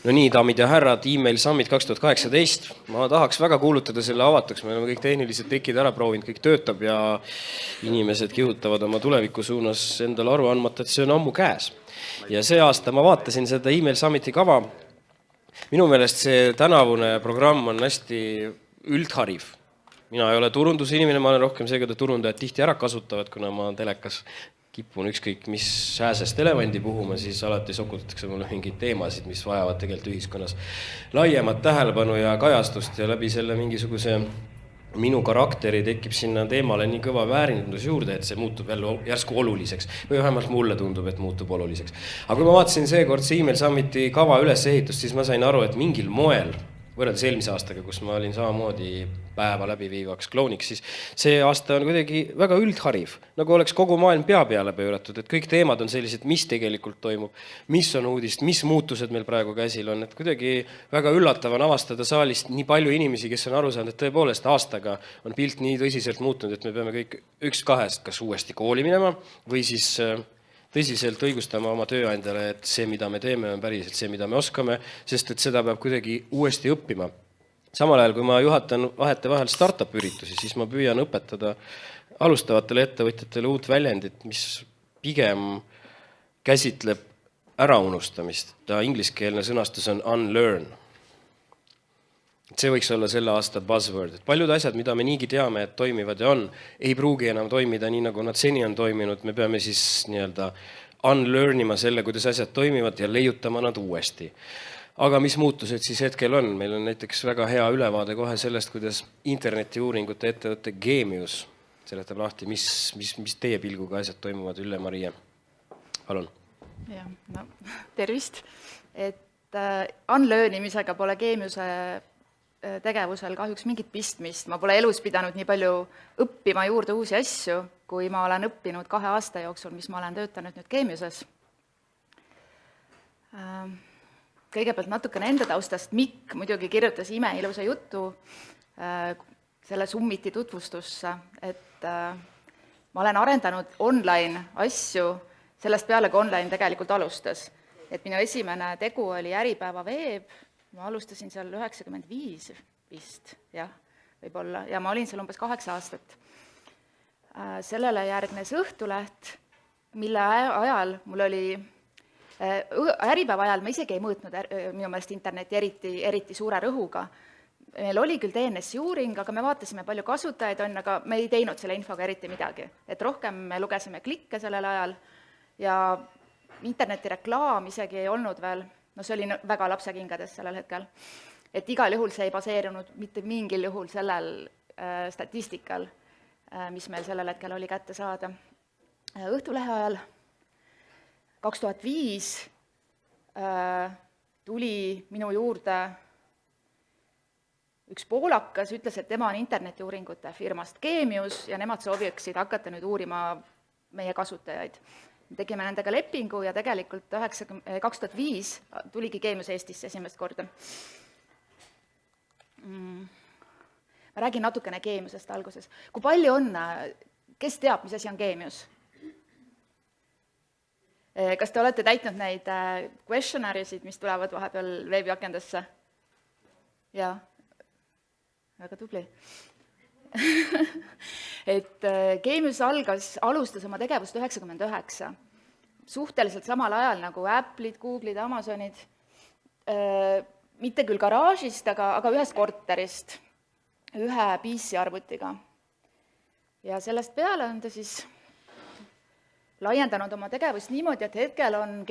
No nii, daamid ja härrad, Email Summit 2018. Ma tahaks väga kuulutada selle avatuks. Me oleme kõik tehnilised trikid ära proovinud, kõik töötab ja inimesed kihutavad oma tuleviku suunas endale aru andmata, et see on ammu käes. Ja see aasta ma vaatasin seda Email Summiti kava. Minu meelest see tänavune programm on hästi üldhariv. Mina ei ole turundusinimene, ma olen rohkem see, keda turundajad tihti ära kasutavad, kuna ma telekas kipun ükskõik mis sääsest elevandi puhuma, siis alati sokutatakse mulle mingeid teemasid, mis vajavad tegelikult ühiskonnas laiemat tähelepanu ja kajastust ja läbi selle mingisuguse minu karakteri tekib sinna teemale nii kõva väärindus juurde, et see muutub jälle järsku oluliseks. Või vähemalt mulle tundub, et muutub oluliseks. Aga kui ma vaatasin seekord see Email Summiti kava ülesehitust, siis ma sain aru, et mingil moel võrreldes eelmise aastaga, kus ma olin samamoodi päeva läbiviivaks klooniks, siis see aasta on kuidagi väga üldhariv, nagu oleks kogu maailm pea peale pööratud, et kõik teemad on sellised, mis tegelikult toimub, mis on uudist, mis muutused meil praegu käsil on, et kuidagi väga üllatav on avastada saalist nii palju inimesi, kes on aru saanud, et tõepoolest aastaga on pilt nii tõsiselt muutunud, et me peame kõik üks kahest kas uuesti kooli minema või siis tõsiselt õigustama oma tööandjale, et see, mida me teeme, on päriselt see, mida me oskame, sest et seda peab kuidagi uuesti õppima. Samal ajal, kui ma juhatan vahetevahel startup üritusi, siis ma püüan õpetada alustavatele ettevõtjatele uut väljendit, mis pigem käsitleb äraunustamist. Ta ingliskeelne sõnastus on unlearn. See võiks olla selle aasta buzzword. Et paljud asjad, mida me niigi teame, et toimivad ja on, ei pruugi enam toimida nii, nagu nad seni on toiminud. Me peame siis nii-öelda unlearnima selle, kuidas asjad toimivad ja leiutama nad uuesti. Aga mis muutused siis hetkel on? Meil on näiteks väga hea ülevaade kohe sellest, kuidas internetiuuringute ettevõtte Gemius seletab lahti, mis teie pilguga asjad toimuvad. Ülle-Marie, palun. Ja, no, tervist. Et unlearnimisega pole Gemiuse tegevusel kahjuks mingit pistmist. Ma pole elus pidanud nii palju õppima juurde uusi asju, kui ma olen õppinud 2 aasta jooksul, mis ma olen töötanud nüüd Gemiuses. Kõigepealt natukene enda taustast. Mikk muidugi kirjutas imeilusa jutu selle Summiti tutvustusse, et ma olen arendanud online asju sellest peale, kui online tegelikult alustas. Et minu esimene tegu oli Äripäeva veeb. Ma alustasin seal 95 vist, jah, võib-olla, ja ma olin seal umbes 8 aastat. Sellele järgnes Õhtuleht, mille ajal mul oli, Äripäeva ajal ma isegi ei mõõtnud minu meelest interneti eriti suure rõhuga. Meil oli küll DNS-i uuring, aga me vaatasime palju kasutajaid on, aga me ei teinud selle infoga eriti midagi. Et rohkem me lugesime klikke sellel ajal ja internetireklaam isegi ei olnud veel. No see oli väga lapsekingades sellel hetkel. Et igal juhul see ei baseerunud mitte mingil juhul sellel statistikal, mis meil sellel hetkel oli kätte saada. Õhtulehe ajal 2005 tuli minu juurde üks poolakas, ütles, et tema on internetiuuringute firmast Gemius ja nemad sooviksid hakata nüüd uurima meie kasutajaid. Tegime nendega lepingu ja tegelikult 2005 tuligi Gemius Eestisse esimest korda. Ma räägin natukene Gemiusest alguses. Kui palju on, kes teab, mis asi on Gemius? Kas te olete täitnud neid questionnairisid, mis tulevad vahepeal veebiakendesse? Jaa, väga tubli. Et Gemius alustas oma tegevust 99. Suhteliselt samal ajal nagu Apple'id, Google'id, Amazonid, mitte küll garaažist, aga ühest korterist, ühe PC-arvutiga. Ja sellest peale on ta siis laiendanud oma tegevust niimoodi, et hetkel on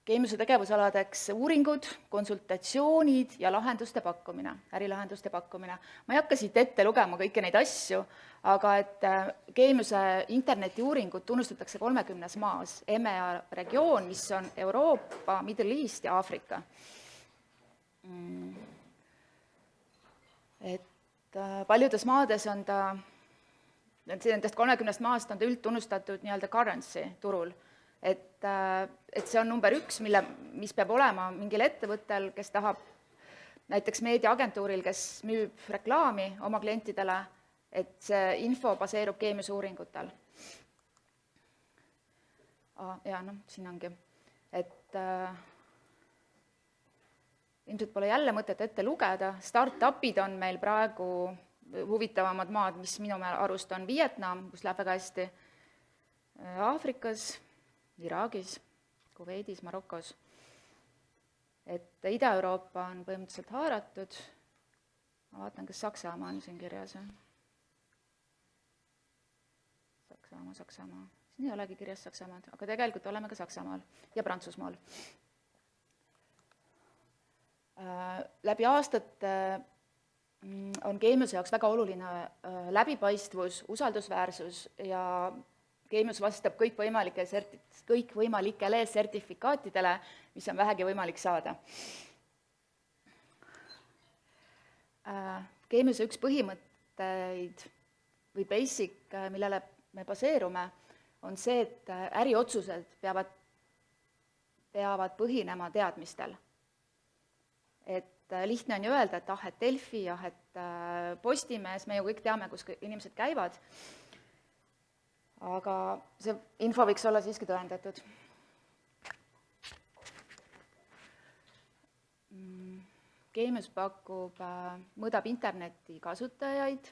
Gemiuse tegevusaladeks uuringud, konsultatsioonid ja lahenduste pakkumine, ärilahenduste pakkumine. Ma ei hakka siit ette lugema kõiki neid asju, aga et Gemiuse internetiuuringud tunnustatakse 30 maas. EMEA regioon, mis on Euroopa, Middle East ja Aafrika. Et paljudes maades on ta, nendest 30 maast on ta üldtunnustatud nii-öelda currency turul. Et see on number 1, mis peab olema mingil ettevõttel, kes tahab näiteks meediaagentuuril, kes müüb reklaami oma klientidele, et see info baseerub Gemiuse uuringutel. Ja siin ongi. et ilmselt pole jälle mõtet ette lugeda, startupid on meil praegu huvitavamad maad, mis minu arust on Vietnam, kus läheb väga hästi, Aafrikas, Iraagis, Kuveidis, Marokos. Et Ida-Euroopa on põhimõtteliselt haaratud, ma vaatan, kas Saksamaa on siin kirjas. Saksamaa. Siin ei olegi kirjas Saksamaad, aga tegelikult oleme ka Saksamaal ja Prantsusmaal. Läbi aastate on Geemiuse jaoks väga oluline läbipaistvus, usaldusväärsus ja Geemius vastab kõikvõimalikele sertifikaatidele, mis on vähegi võimalik saada. Geemiuse üks põhimõtteid või basic, millele me baseerume, on see, et äriotsused peavad põhinema teadmistel. Et lihtne on ju öelda, et et Delfi, et Postimees, me ju kõik teame, kus inimesed käivad, aga see info võiks olla siiski tõendatud. Geemius mõõdab interneti kasutajaid,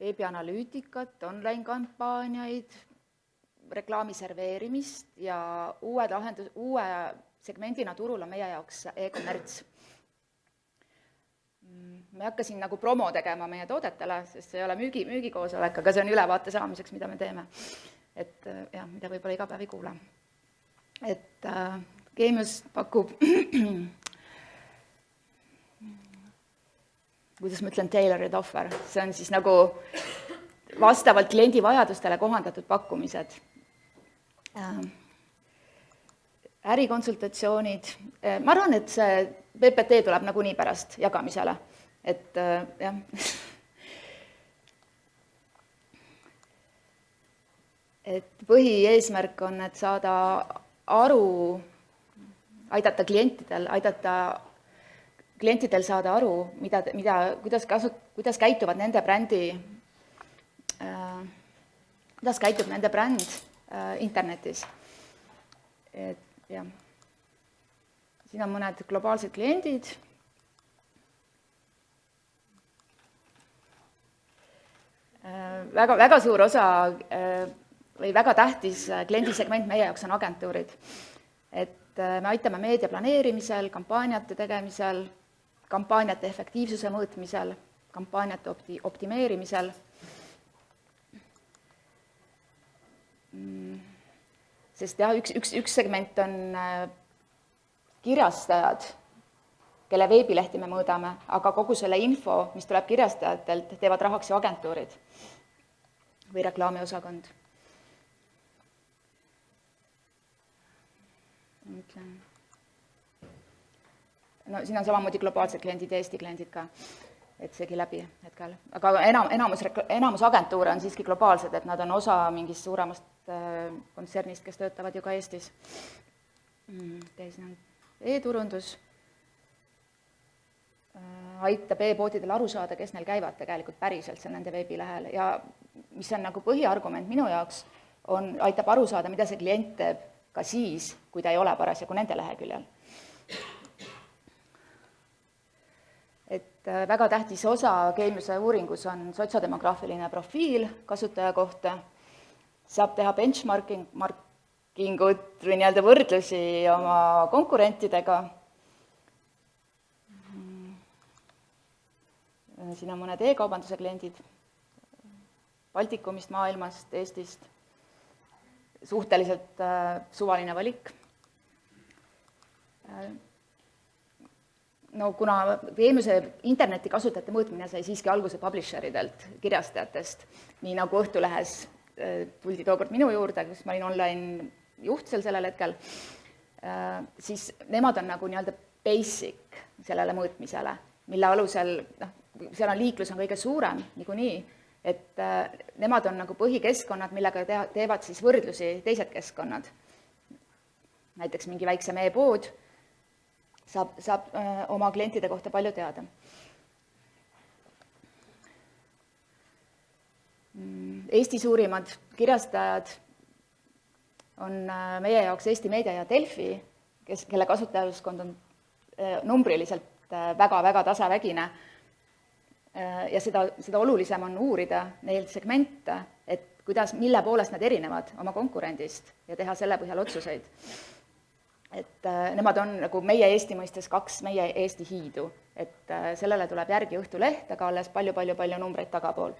veebianalüütikat, online-kampaaniaid, reklaami serveerimist ja uue segmendina turul on meie jaoks e-kommerts. Ma ei hakka siin nagu promo tegema meie toodetele, sest see ei ole müügikoosolek, aga see on ülevaate saamiseks, mida me teeme. Et jah, mida võib-olla iga päev ei kuule. Et Geemius pakub, kuidas ma ütlen, tailored offer. See on siis nagu vastavalt kliendi vajadustele kohandatud pakkumised. Ärikonsultatsioonid. Ma arvan, et see PPT tuleb nagunii pärast jagamisele. Et jah. Et põhieesmärk on, et saada aru, aidata klientidel saada aru, kuidas käituvad nende brändi, kuidas käitub nende bränd internetis. Et jah. Siin on mõned globaalsed kliendid. Väga suur osa või väga tähtis kliendisegment meie jaoks on agentuurid. Et me aitame meedia planeerimisel, kampaaniate tegemisel, kampaaniate efektiivsuse mõõtmisel, kampaaniate optimeerimisel. Sest jah, üks segment on kirjastajad, kelle veebilehti me mõõdame, aga kogu selle info, mis tuleb kirjastajatelt, teevad rahaks ju agentuurid või reklaamiosakond. No, siin on samamoodi globaalsed kliendid ja Eesti kliendid ka, et seegi läbi hetkel. Aga enamus agentuure on siiski globaalsed, et nad on osa mingist suuremast kontsernist, kes töötavad ju ka Eestis. E-turundus aitab e-poodidel aru saada, kes neil käivad tegelikult päriselt seal nende veebilehel ja mis on nagu põhiargument minu jaoks, aitab aru saada, mida see klient teeb ka siis, kui ta ei ole parasjagu nende leheküljel. Et väga tähtis osa Geemiuse uuringus on sotsiodemograafiline profiil kasutaja kohta, saab teha benchmarkingut või nii-öelda võrdlusi oma konkurentidega. Siin on mõned e-kaubanduse kliendid Baltikumist, maailmast, Eestist. Suhteliselt suvaline valik. No kuna Geemiuse interneti kasutajate mõõtmine sai siiski alguse publisheridelt, kirjastajatest, nii nagu Õhtulehes tuldi tookord minu juurde, kus ma olin online juht sellel hetkel, siis nemad on nagu nii-öelda basic sellele mõõtmisele, mille alusel, seal on liiklus on kõige suurem niikuinii, et nemad on nagu põhikeskkonnad, millega teevad siis võrdlusi teised keskkonnad. Näiteks mingi väiksem e-pood saab oma klientide kohta palju teada. Eesti suurimad kirjastajad on meie jaoks Eesti Meedia ja Delfi, kelle kasutajaskond on numbriliselt väga-väga tasavägine. Ja seda olulisem on uurida neil segmente, et mille poolest nad erinevad oma konkurendist ja teha selle põhjal otsuseid. Et nemad on nagu meie Eesti mõistes 2 meie Eesti hiidu, et sellele tuleb järgi Õhtuleht, aga alles palju numbreid tagapool.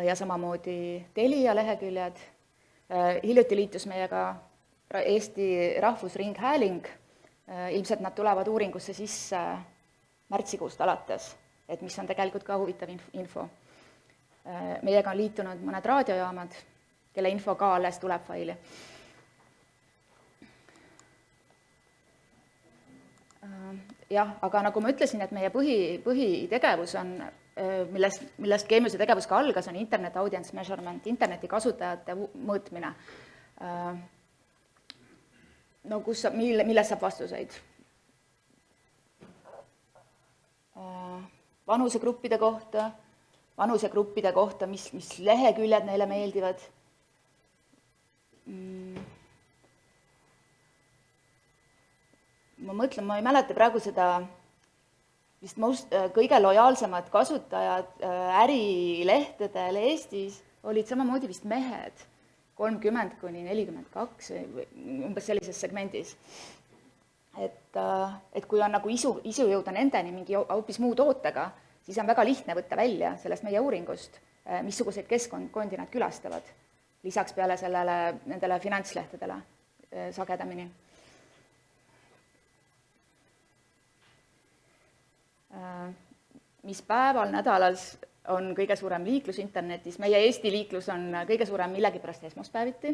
Ja samamoodi Telia leheküljed. Hiljuti liitus meiega Eesti Rahvusringhääling, ilmselt nad tulevad uuringusse sisse märtsikuust alates, et mis on tegelikult ka huvitav info. Meiega on liitunud mõned raadiojaamad, kelle info ka alles tuleb faili. Jah, aga nagu ma ütlesin, et meie põhitegevus on, millest Geniuse tegevus ka algas, on Internet Audience Measurement, interneti kasutajate mõõtmine. No milles saab vastuseid? Vanusegruppide kohta, mis leheküljed neile meeldivad. Ma mõtlen, ma ei mäleta praegu seda vist kõige lojaalsemad kasutajad ärilehtedel Eestis olid samamoodi vist mehed, 30–42 või umbes sellises segmendis. Et kui on nagu isu jõuda nendeni mingi hoopis muu tootega, siis on väga lihtne võtta välja sellest meie uuringust, missuguseid keskkondi nad külastavad, lisaks peale nendele finantslehtedele sagedamini. Mis päeval nädalas on kõige suurem liiklus internetis. Meie Eesti liiklus on kõige suurem millegipärast esmaspäeviti.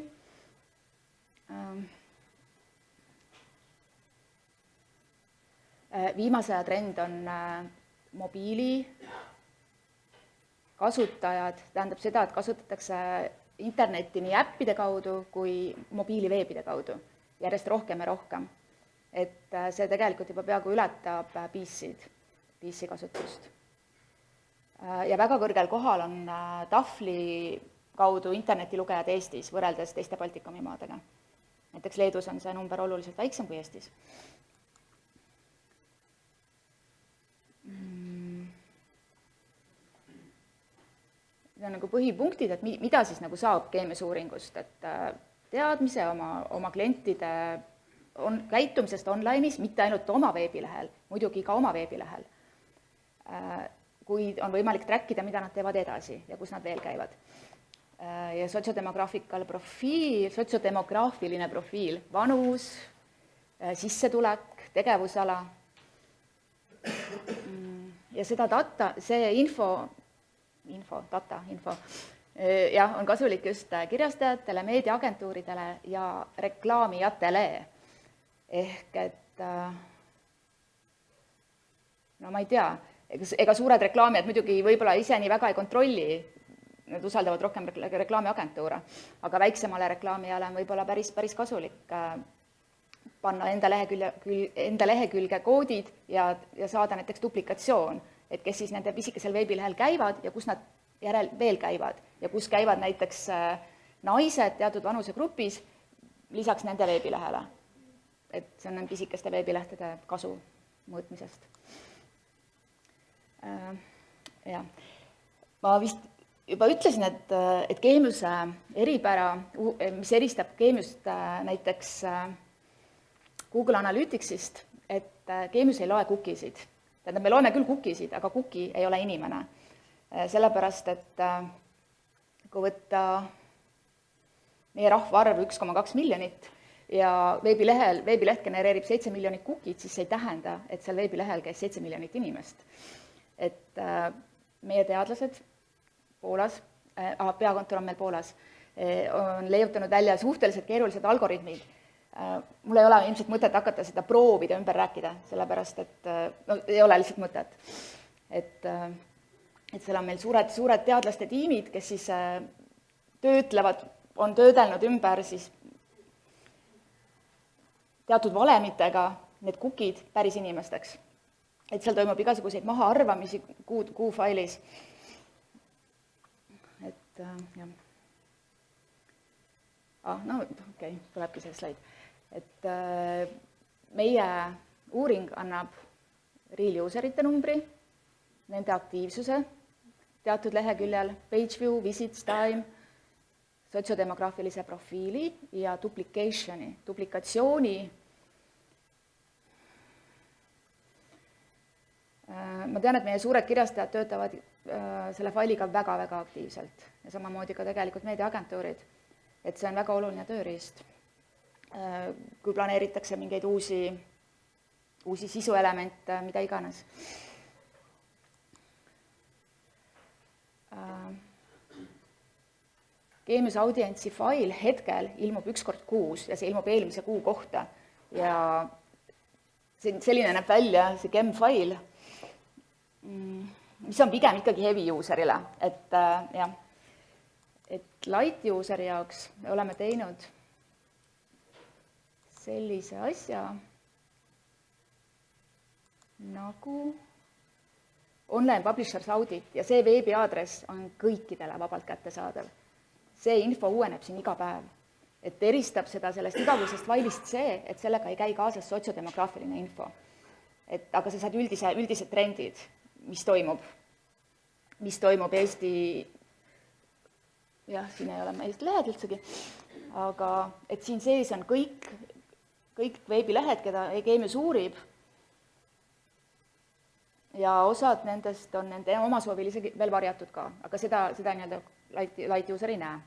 Viimase aja trend on mobiili kasutajad, tähendab seda, et kasutatakse internetti nii äppide kaudu kui mobiiliveebide kaudu, järjest rohkem ja rohkem. Et see tegelikult juba peaaegu ületab PC kasutust. Ja väga kõrgel kohal on Tafli kaudu internetilugejad Eestis võrreldes teiste Baltikumi maadega. Näiteks Leedus on see number oluliselt väiksem kui Eestis. Need on nagu põhipunktid, et mida siis nagu saab Geniuse uuringust, et teadmise oma klientide käitumisest online'is, mitte ainult oma veebilehel, muidugi ka oma veebilehel, kui on võimalik trackida, mida nad teevad edasi ja kus nad veel käivad. Ja sotsiodemograafiline profiil, vanus, sissetulek, tegevusala. Ja seda data, see info on kasulik just kirjastajatele, meediaagentuuridele ja reklaamijatele. Ehk et, no ma ei tea, ega suured reklaamijad muidugi võib-olla ise nii väga ei kontrolli, nad usaldavad rohkem reklaamiagentuure, aga väiksemale reklaamijale on võib-olla päris kasulik panna enda lehekülge koodid ja saada näiteks duplikatsioon, et kes siis nende pisikesel veebilehel käivad ja kus nad järel veel käivad ja kus käivad näiteks naised teatud vanusegrupis lisaks nende veebilehele. Et see on pisikeste veebilehtede kasu mõõtmisest. Ja. Ma vist juba ütlesin, et Geniuse eripära, mis eristab Geniust näiteks Google Analyticsist, et Genius ei loe cookiesid. Tähendab, me loeme küll cookiesid, aga cookie ei ole inimene. Sellepärast, et kui võtta meie rahvaarv 1,2 miljonit ja veebileht genereerib 7 miljonit cookie'd, siis see ei tähenda, et seal veebilehel käis 7 miljonit inimest. Et meie teadlased Poolas, peakontor on meil Poolas, on leiutanud välja suhteliselt keerulised algoritmid. Mul ei ole ilmselt mõtet hakata seda proovida ümber rääkida, sellepärast, et ei ole lihtsalt mõtet. Et seal on meil suured teadlaste tiimid, kes siis on töödelnud ümber siis teatud valemitega need cookie'd päris inimesteks. Et seal toimub igasuguseid mahaarvamisi Q-failis. Et jah. No okei, tulebki see slaid. Et meie uuring annab real userite numbri, nende aktiivsuse teatud leheküljel, page view, visits, time, sotsiodemograafilise profiili ja duplikatsiooni. Ma tean, et meie suured kirjastajad töötavad selle failiga väga-väga aktiivselt ja samamoodi ka tegelikult meediaagentuurid, et see on väga oluline tööriist. Kui planeeritakse mingeid uusi sisuelemente, mida iganes. Genius Audience'i fail hetkel ilmub 1 kord kuus ja see ilmub eelmise kuu kohta ja selline näeb välja see gem-fail, mis on pigem ikkagi heavy userile, et light useri jaoks me oleme teinud sellise asja nagu online publishers audit ja see veebiaadress on kõikidele vabalt kättesaadav. See info uueneb siin iga päev, et eristab seda sellest igavusest failist see, et sellega ei käi kaasas sotsiodemograafiline info. Aga sa saad üldised trendid, mis toimub Eesti, jah, siin ei ole Eesti lehed üldsegi, aga et siin sees on kõik veebilehed, keda Genius uurib ja osad nendest on nende oma soovil isegi veel varjatud ka, aga seda nii-öelda light user ei näe.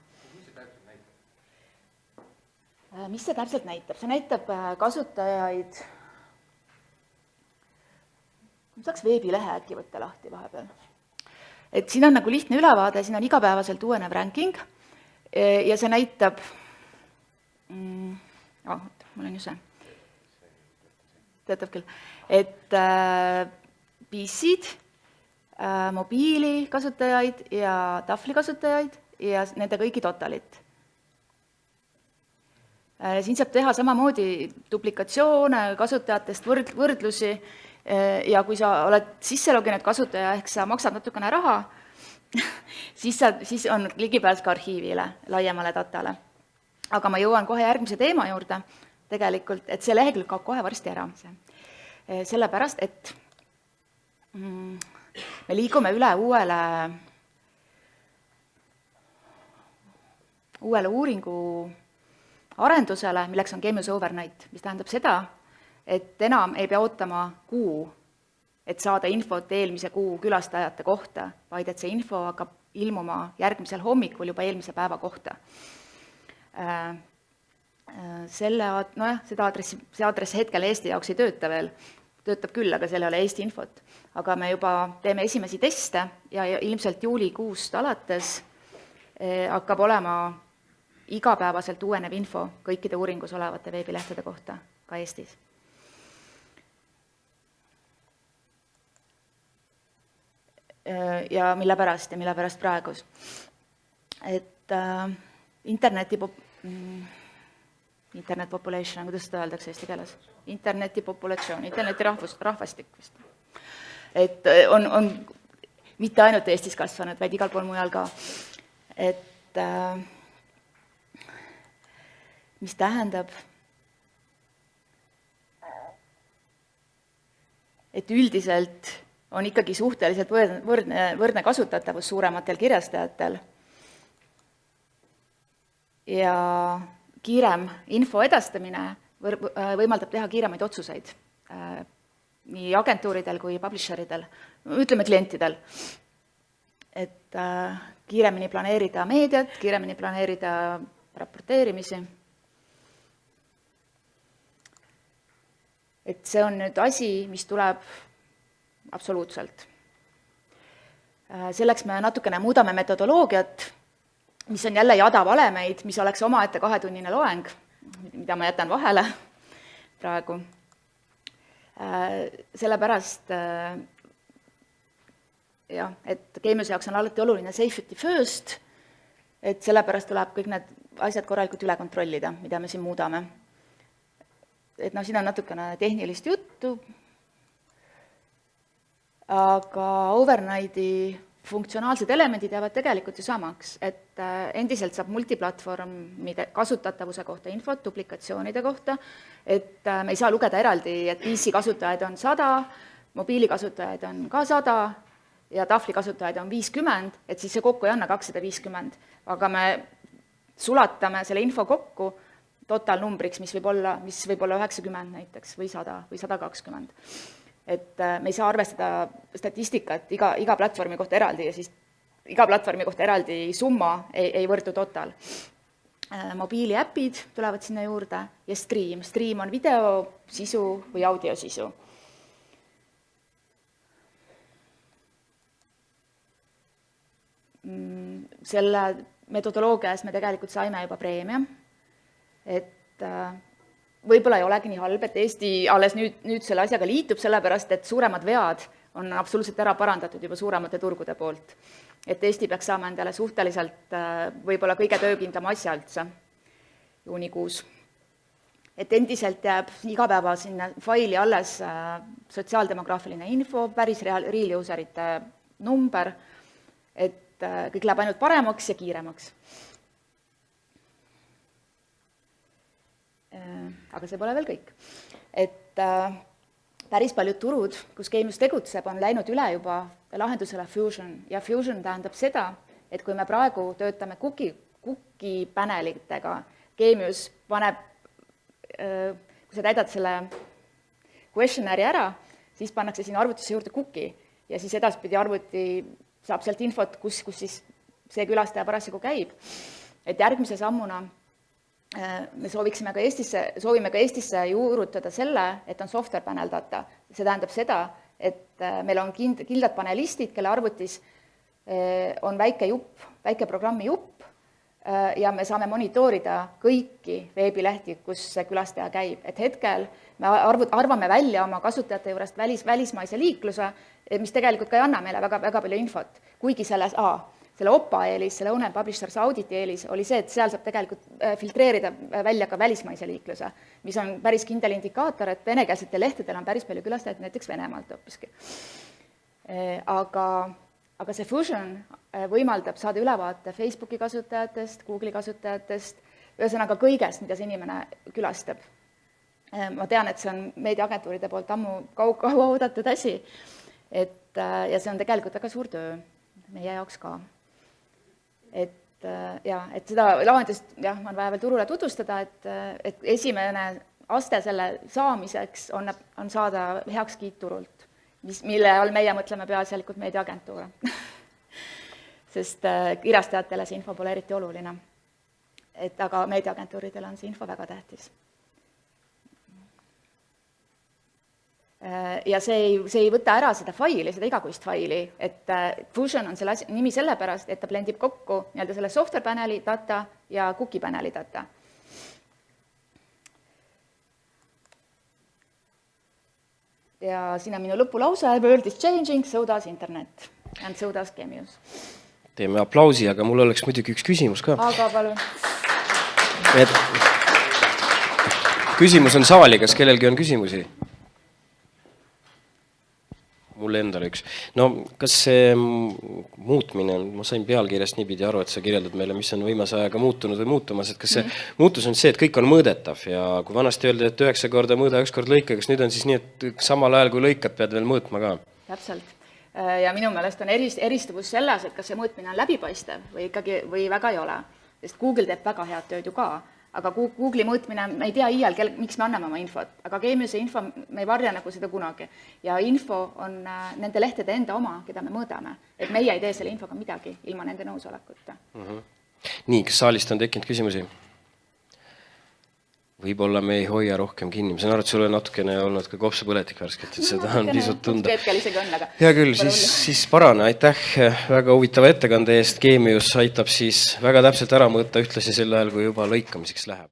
Mis see täpselt näitab? See näitab kasutajaid, saaks veebilehe äkki võtta lahti vahepeal. Et siin on nagu lihtne ülevaade, siin on igapäevaselt uuenev ranking ja see näitab, mul on ju see, töötab küll, et PC-d, mobiili kasutajaid ja tahvli kasutajaid ja nende kõigi totalit. Siin saab teha samamoodi duplikatsioone kasutajatest, võrdlusi ja kui sa oled sisse loginud kasutaja, ehk sa maksad natukene raha, siis on ligipääs ka arhiivile, laiemale datale. Aga ma jõuan kohe järgmise teema juurde tegelikult, et see lehekülg kaob kohe varsti ära. Sellepärast, et me liigume üle uuele uuringu arendusele, milleks on Genius Overnight, mis tähendab seda, et enam ei pea ootama kuu, et saada infot eelmise kuu külastajate kohta, vaid et see info hakkab ilmuma järgmisel hommikul juba eelmise päeva kohta. See aadress hetkel Eesti jaoks ei tööta veel, töötab küll, aga seal ei ole Eesti infot. Aga me juba teeme esimesi teste ja ilmselt juulikuust alates hakkab olema igapäevaselt uuenev info kõikide uuringus olevate veebilehtede kohta ka Eestis. Ja mille pärast praegus. Et internet population, kuidas seda öeldakse eesti keeles? Interneti populatsioon, interneti rahvastik vist. Et on mitte ainult Eestis kasvanud, vaid igal pool mujal ka. Et mis tähendab, et üldiselt on ikkagi suhteliselt võrdne kasutatavus suurematel kirjastajatel ja kiirem info edastamine võimaldab teha kiiremaid otsuseid nii agentuuridel kui publisheridel, ütleme klientidel. Et kiiremini planeerida meediat, kiiremini planeerida raporteerimisi. Et see on nüüd asi, mis tuleb absoluutselt. Selleks me natukene muudame metodoloogiat, mis on jälle jada valemeid, mis oleks omaette 2-tunnine loeng, mida ma jätan vahele praegu. Sellepärast, et Genius jaoks on alati oluline safety first, et sellepärast tuleb kõik need asjad korralikult üle kontrollida, mida me siin muudame. Et siin on natukene tehnilist juttu, aga Overnighti funktsionaalsed elemendid jäävad tegelikult ju samaks, et endiselt saab multiplatvormide kasutatavuse kohta infot, duplikatsioonide kohta, et me ei saa lugeda eraldi, et PC kasutajaid on 100, mobiilikasutajaid on ka 100 ja tahvli kasutajaid on 50, et siis see kokku ei anna 250, aga me sulatame selle info kokku totaalnumbriks, mis võib olla 90 näiteks või 100 või 120. Et me ei saa arvestada statistikat iga platvormi kohta eraldi ja siis iga platvormi kohta eraldi summa ei võrdu total. Mobiiliäpid tulevad sinna juurde ja stream. Stream on videosisu või audiosisu. Selle metodoloogias me tegelikult saime juba preemia, et võib-olla ei olegi nii halb, et Eesti alles nüüd selle asjaga liitub, sellepärast et suuremad vead on absoluutselt ära parandatud juba suuremate turgude poolt. Et Eesti peaks saama endale suhteliselt võib-olla kõige töökindlam asja üldse juunikuus. Et endiselt jääb igapäeva sinna faili alles sotsiaaldemograafiline info, päris real userite number, et kõik läheb ainult paremaks ja kiiremaks. Aga see pole veel kõik. Et päris paljud turud, kus Gamius tegutseb, on läinud üle juba lahendusele Fusion. Ja Fusion tähendab seda, et kui me praegu töötame cookie panelitega, Gamius paneb, kui sa täidad selle questionnaire ära, siis pannakse sinna arvutisse juurde cookie ja siis edaspidi arvuti saab sealt infot, kus siis see külastaja parasjagu käib. Et järgmise sammuna me soovime ka Eestisse juurutada selle, et on software panel data. See tähendab seda, et meil on kindlad panelistid, kelle arvutis on väike programmi jupp ja me saame monitoorida kõiki veebilehti, kus see külastaja käib. Et hetkel me arvame välja oma kasutajate juurest välismaise liikluse, mis tegelikult ka ei anna meile väga palju infot, kuigi selle OPA eelis, selle Owner Publishers Auditi eelis oli see, et seal saab tegelikult filtreerida välja ka välismaise liikluse, mis on päris kindel indikaator, et venekeelsetel lehtedel on päris palju külastajaid näiteks Venemaalt hoopiski. Aga see Fusion võimaldab saada ülevaate Facebooki kasutajatest, Google'i kasutajatest, ühesõnaga kõigest, mida see inimene külastab. Ma tean, et see on meediaagentuuride poolt ammu kaua oodatud asi, ja see on tegelikult väga suur töö meie jaoks ka. Et seda lahendust on vaja veel turule tutvustada, et esimene aste selle saamiseks on saada heakskiit turult, mille all meie mõtleme peaasjalikult meediaagentuure. Sest kirjastajatele see info pole eriti oluline. Aga meediaagentuuridele on see info väga tähtis. Ja see ei võta ära seda faili, seda igakuist faili, et Fusion on selle nimi sellepärast, et ta blendib kokku selle software paneli data ja cookie paneli data. Ja siin on minu lõpulause, world is changing, so does internet and so does Gamius. Teeme aplausi, aga mul oleks muidugi üks küsimus ka. Aga palun. Küsimus on saali, kas kellelgi on küsimusi? Mulle endale üks. No kas see muutmine on, ma sain pealkirjast niipidi aru, et sa kirjeldad meile, mis on viimase ajaga muutunud või muutumas, et kas see muutus on see, et kõik on mõõdetav ja kui vanasti öeldi, et 9 korda mõõda, 1 kord lõika, kas nüüd on siis nii, et samal ajal kui lõikad, pead veel mõõtma ka? Täpselt. Ja minu meelest on eristuvus selles, et kas see mõõtmine on läbipaistev või väga ei ole. Sest Google teeb väga head tööd ju ka. Aga Google'i mõõtmine, me ei tea iial, miks me anname oma infot, aga Gamiuse info me ei varja nagu seda kunagi. Ja info on nende lehtede enda oma, keda me mõõdame. Et meie ei tee selle infoga midagi ilma nende nõusolekuta. Nii, kas saalist on tekkinud küsimusi? Võib-olla me ei hoia rohkem kinni. Ma saan aru, et sul on natukene olnud ka kopsupõletik värsket, et seda on pisut tunda. Hea küll, siis parane. Aitäh väga huvitava ettekande eest. Gamius aitab siis väga täpselt ära mõõta ühtlasi sel ajal, kui juba lõikamiseks läheb.